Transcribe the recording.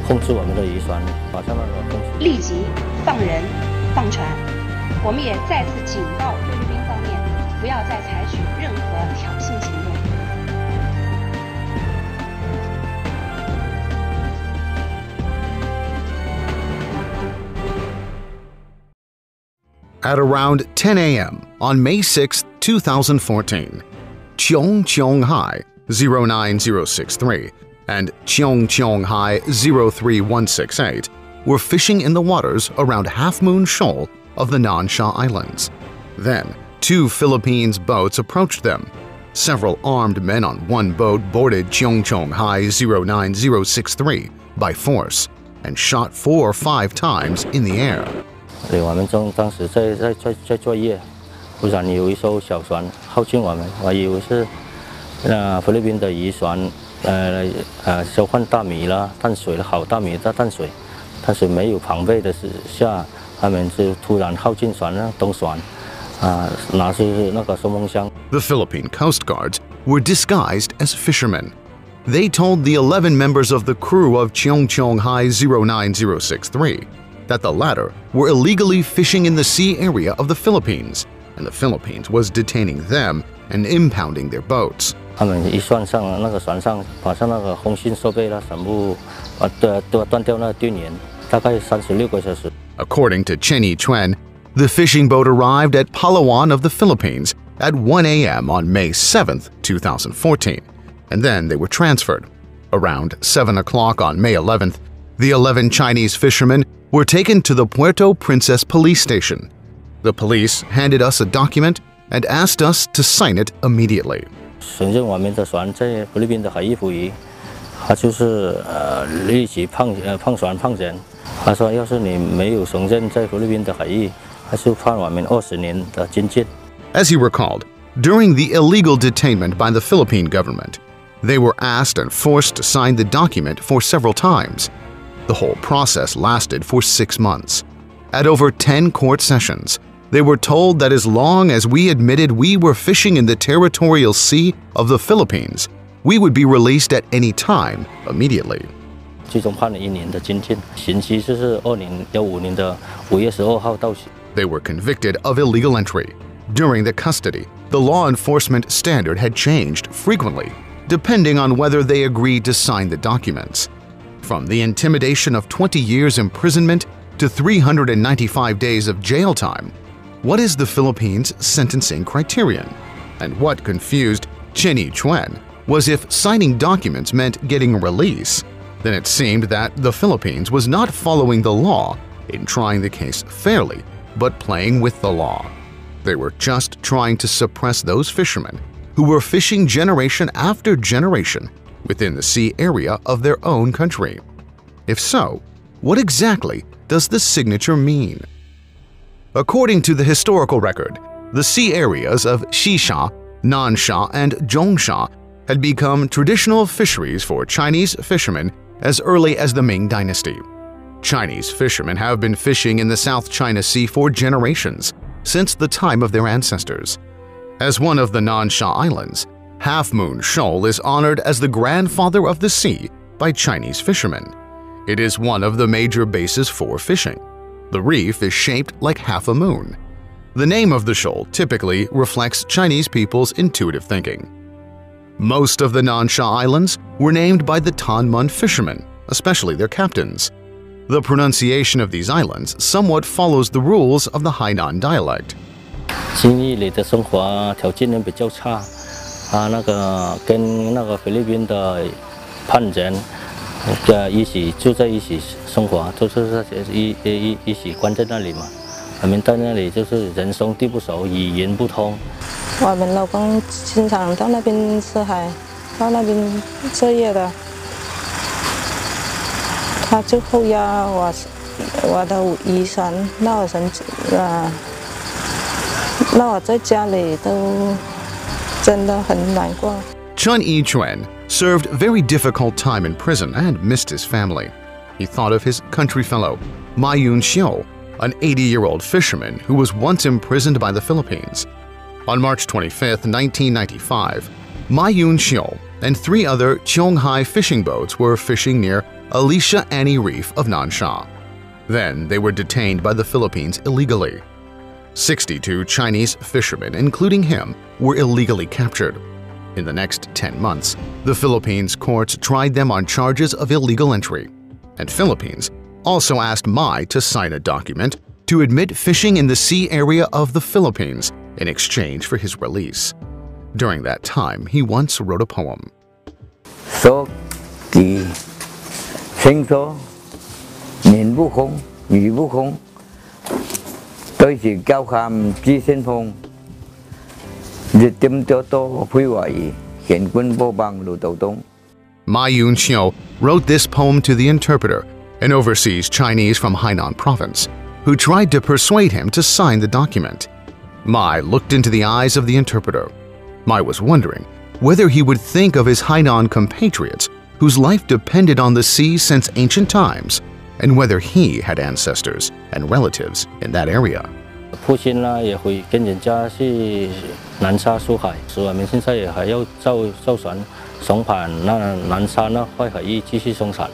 控制我们的渔船，马上立即放人放船。我们也再次警告菲律宾方面，不要再采取任何挑衅行动。At around 10 a.m. on May 6, 2014, Cheong Cheong Hai 09063 and Cheong Cheong Hai 03168 were fishing in the waters around Half Moon Shoal of the Nansha Islands. Then, two Philippines boats approached them. Several armed men on one boat boarded Cheong Cheong Hai 09063 by force and shot 4 or 5 times in the air. 对，我们当时在作业，忽然有一艘小船靠近我们，我以为是菲律宾的渔船，交换大米啦、淡水啦，好大米的淡水，但是没有防备的下，他们就突然靠近船呢，登船，拿出那个冲锋枪。The Philippine Coast Guards were disguised as fishermen. They told the 11 members of the crew of Cheong Cheong Hai 09063 that the latter were illegally fishing in the sea area of the Philippines, and the Philippines was detaining them and impounding their boats. 他们一算上那个船上，把上那个通讯设备啦，全部都断掉那电源，大概36个小时。According to Chen Yichuan, the fishing boat arrived at Palawan of the Philippines at 1 a.m. on May 7, 2014, and then they were transferred. Around 7 o'clock on May 11th, the 11 Chinese fishermen were taken to the Puerto Princess police station. The police handed us a document and asked us to sign it immediately. 承认我们的船在菲律宾的海域捕鱼，他就是立即判船判人。他说，要是你没有承认在菲律宾的海域，他就判我们20年的监禁。As he recalled, during the illegal detainment by the Philippine government, they were asked and forced to sign the document for several times. The whole process lasted for 6 months. At over 10 court sessions, they were told that as long as we admitted we were fishing in the territorial sea of the Philippines, we would be released at any time, immediately. 最终判了1年的监禁，刑期就是2015年的5月12号到期。They were convicted of illegal entry. During the custody, the law enforcement standard had changed frequently, depending on whether they agreed to sign the documents. From the intimidation of 20 years imprisonment to 395 days of jail time, what is the Philippines' sentencing criterion? And what confused Chen Yichuan was if signing documents meant getting a release, then it seemed that the Philippines was not following the law in trying the case fairly, but playing with the law. They were just trying to suppress those fishermen who were fishing generation after generation within the sea area of their own country. If so, what exactly does the signature mean? According to the historical record, the sea areas of Xisha, Nansha, and Zhongsha had become traditional fisheries for Chinese fishermen as early as the Ming Dynasty. Chinese fishermen have been fishing in the South China Sea for generations, since the time of their ancestors. As one of the Nansha Islands, Half Moon Shoal is honored as the grandfather of the sea by Chinese fishermen. It is one of the major bases for fishing. The reef is shaped like half a moon. The name of the shoal typically reflects Chinese people's intuitive thinking. Most of the Nansha Islands were named by the Tanmun fishermen, especially their captains. The pronunciation of these islands somewhat follows the rules of the Hainan dialect. 经历里的生活条件呢比较差，跟那个菲律宾的汉人一起住在一起生活，都是一起关在那里嘛。我们在那里就是人生地不熟，语言不通。我们老公经常到那边吃海，到那边作业的，他就扣押我的遗产，那我在家里都真的很难过。Chen Yichuan served very difficult time in prison and missed his family. He thought of his country fellow, Ma Yun-xiu, an 80-year-old fisherman who was once imprisoned by the Philippines. On March 25, 1995, Ma Yun-xiu and 3 other Qionghai fishing boats were fishing near Alicia Annie Reef of Nansha. Then they were detained by the Philippines illegally. 62 Chinese fishermen, including him, were illegally captured. In the next 10 months, the Philippines courts tried them on charges of illegal entry, and Philippines also asked Mai to sign a document to admit fishing in the sea area of the Philippines in exchange for his release. During that time, he once wrote a poem. Số kỳ sinh số nhìn vũ không, nhị vũ không, tôi chỉ cao kham chi sinh phong, diệt tim cho tô phi hoại, hiện quân vô bằng lũ tàu tông. Ma Yun-xiu wrote this poem to the interpreter, an overseas Chinese from Hainan province, who tried to persuade him to sign the document. Mai looked into the eyes of the interpreter. Mai was wondering whether he would think of his Hainan compatriots whose life depended on the sea since ancient times, and whether he had ancestors and relatives in that area. 父亲呢也会跟人家去南沙出海，所以我们现在也还要造船重返那南沙那块海域继续生产。